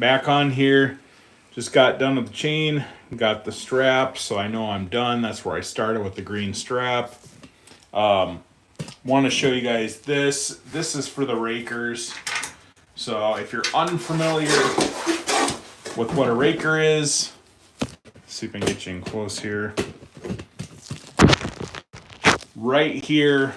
back on here. Just got done with the chain, got the strap, so I know I'm done. That's where I started with the green strap. Want to show you guys this. This is for the rakers. So if you're unfamiliar with what a raker is, let's see if I can get you in close here. Right here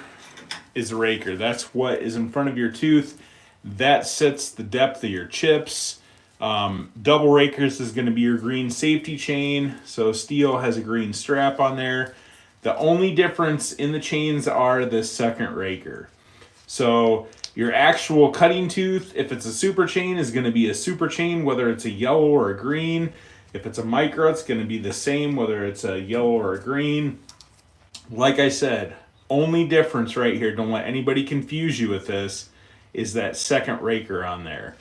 is a raker. That's what is in front of your tooth. That sets the depth of your chips. Double rakers is going to be your green safety chain. So steel has a green strap on there. The only difference in the chains are the second raker. So your actual cutting tooth, if it's a super chain, is going to be a super chain, whether it's a yellow or a green. If it's a micro, it's going to be the same, whether it's a yellow or a green. Like I said, only difference right here, don't let anybody confuse you with this, is that second raker on there.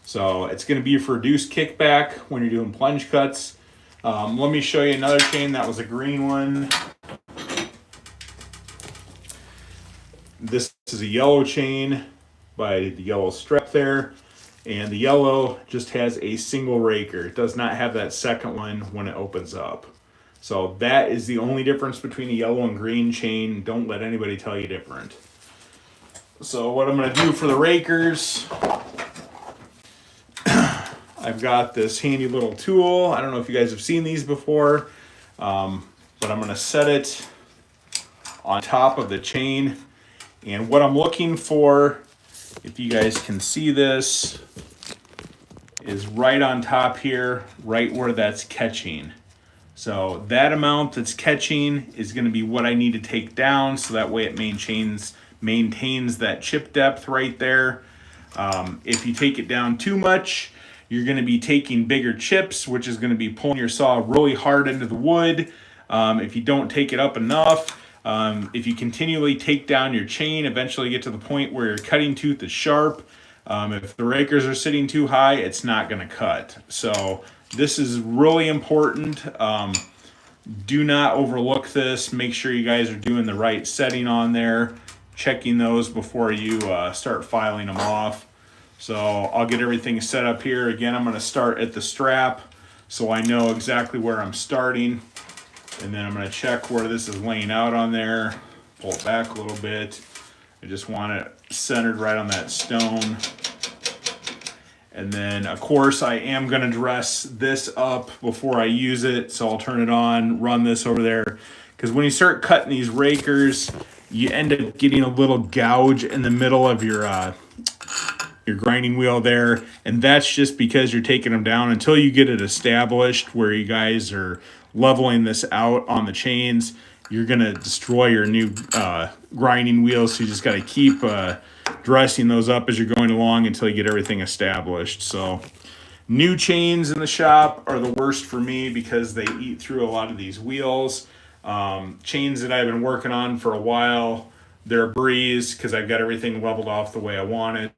So it's going to be for reduced kickback when you're doing plunge cuts. Let me show you another chain. That was a green one. This is a yellow chain by the yellow strap there. And the yellow just has a single raker. It does not have that second one when it opens up. So that is the only difference between a yellow and green chain. Don't let anybody tell you different. So what I'm going to do for the rakers, I've got this handy little tool. I don't know if you guys have seen these before, but I'm going to set it on top of the chain. And what I'm looking for, if you guys can see this, is right on top here, right where that's catching. So that amount that's catching is going to be what I need to take down, so that way it maintains that chip depth right there. If you take it down too much, you're going to be taking bigger chips, which is going to be pulling your saw really hard into the wood. If you don't take it up enough, if you continually take down your chain, eventually get to the point where your cutting tooth is sharp. If the rakers are sitting too high, it's not going to cut. So this is really important. Do not overlook this. Make sure you guys are doing the right setting on there, checking those before you start filing them off. So I'll get everything set up here. Again, I'm going to start at the strap so I know exactly where I'm starting. And then I'm going to check where this is laying out on there. Pull it back a little bit. I just want it centered right on that stone. And then, of course, I am going to dress this up before I use it. So I'll turn it on, run this over there. Because when you start cutting these rakers, you end up getting a little gouge in the middle of your grinding wheel there. And that's just because you're taking them down until you get it established where you guys are leveling this out on the chains. You're going to destroy your new grinding wheels. So you just got to keep dressing those up as you're going along until you get everything established. So new chains in the shop are the worst for me because they eat through a lot of these wheels. Chains that I've been working on for a while, they're a breeze because I've got everything leveled off the way I want it.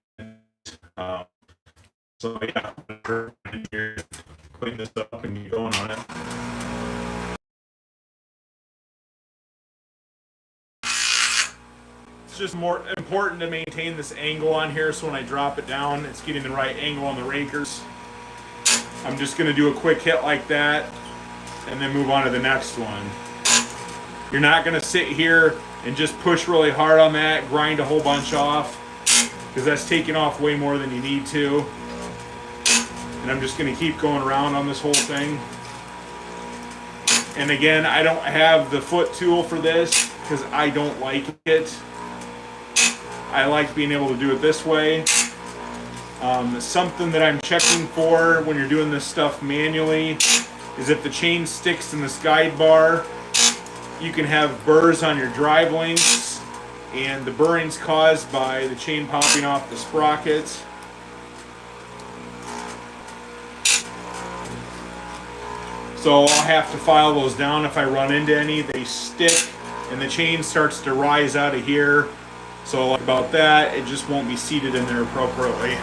So yeah, clean this up and get going on it. It's just more important to maintain this angle on here, so when I drop it down, it's getting the right angle on the rakers. I'm just going to do a quick hit like that and then move on to the next one. You're not going to sit here and just push really hard on that, grind a whole bunch off, because that's taking off way more than you need to. And I'm just going to keep going around on this whole thing. And again, I don't have the foot tool for this because I don't like it. I like being able to do it this way. Something that I'm checking for when you're doing this stuff manually is if the chain sticks in this guide bar, you can have burrs on your drive links, and the burring's caused by the chain popping off the sprockets. So I'll have to file those down if I run into any. They stick and the chain starts to rise out of here. So like about that, it just won't be seated in there appropriately.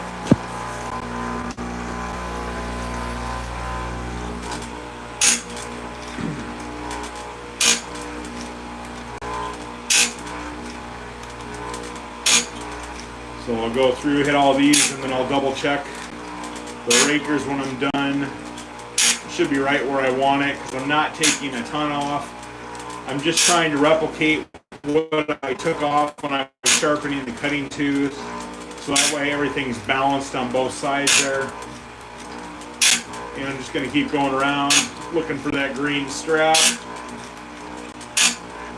So I'll go through, hit all these, and then I'll double check The rakers, when I'm done, should be right where I want it because I'm not taking a ton off. I'm just trying to replicate what I took off when I was sharpening the cutting tooth, so that way everything's balanced on both sides there. And I'm just going to keep going around looking for that green strap.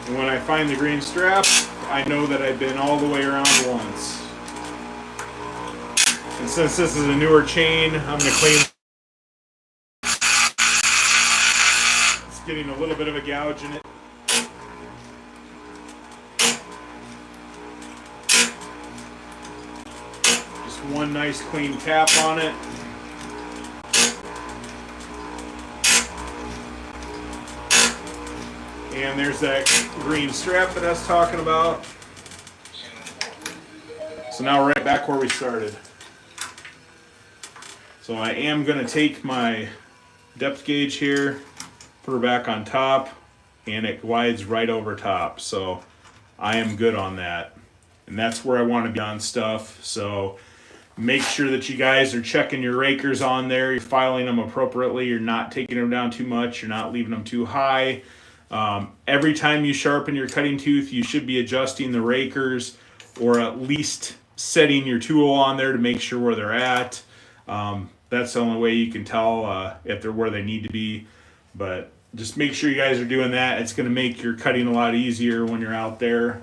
And when I find the green strap, I know that I've been all the way around once. And since this is a newer chain, I'm going to clean. It's getting a little bit of a gouge in it. Just one nice clean tap on it. And there's that green strap that I was talking about. So now we're right back where we started. So I am going to take my depth gauge here, put her back on top, and it glides right over top. So I am good on that. And that's where I want to be on stuff. So make sure that you guys are checking your rakers on there. You're filing them appropriately. You're not taking them down too much. You're not leaving them too high. Every time you sharpen your cutting tooth, you should be adjusting the rakers or at least setting your tool on there to make sure where they're at. That's the only way you can tell if they're where they need to be. But just make sure you guys are doing that. It's going to make your cutting a lot easier when you're out there.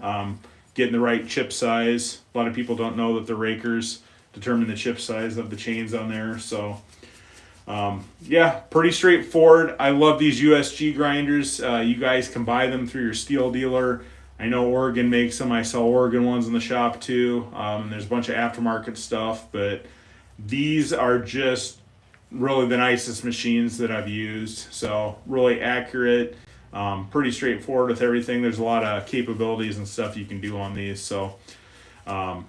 Getting the right chip size. A lot of people don't know that the rakers determine the chip size of the chains on there. So yeah, pretty straightforward. I love these USG grinders. You guys can buy them through your steel dealer. I know Oregon makes them. I sell Oregon ones in the shop too. There's a bunch of aftermarket stuff, but these are just really the nicest machines that I've used. So really accurate, pretty straightforward with everything. There's a lot of capabilities and stuff you can do on these. So I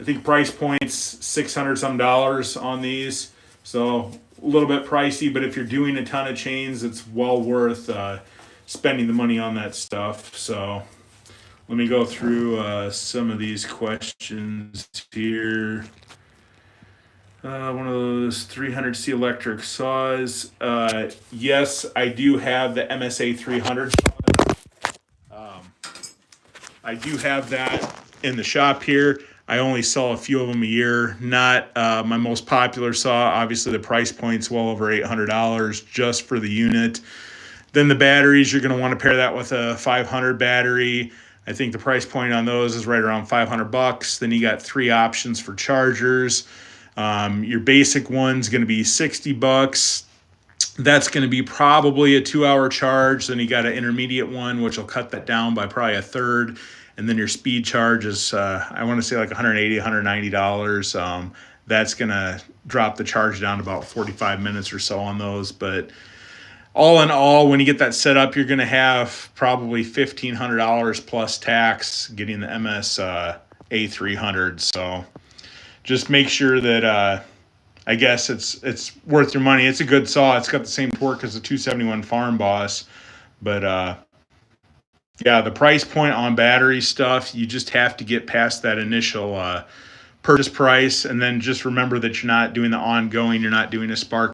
think price point's $600 some on these. So a little bit pricey, but if you're doing a ton of chains, it's well worth spending the money on that stuff. So let me go through some of these questions here. One of those 300C electric saws. Yes, I do have the MSA 300 saw. I do have that in the shop here. I only sell a few of them a year. Not my most popular saw. Obviously, the price point's well over $800 just for the unit. Then the batteries, you're going to want to pair that with a 500 battery. I think the price point on those is right around $500. Then you got 3 options for chargers. Your basic one's going to be $60. That's going to be probably a 2-hour charge. Then you got an intermediate one, which will cut that down by probably a third. And then your speed charge is, I want to say like $180, $190. That's going to drop the charge down to about 45 minutes or so on those. But all in all, when you get that set up, you're going to have probably $1,500 plus tax getting the MS A300. So just make sure that, I guess it's worth your money. It's a good saw. It's got the same torque as the 271 Farm Boss. But yeah, the price point on battery stuff, you just have to get past that initial purchase price. And then just remember that you're not doing the ongoing. You're not doing a spark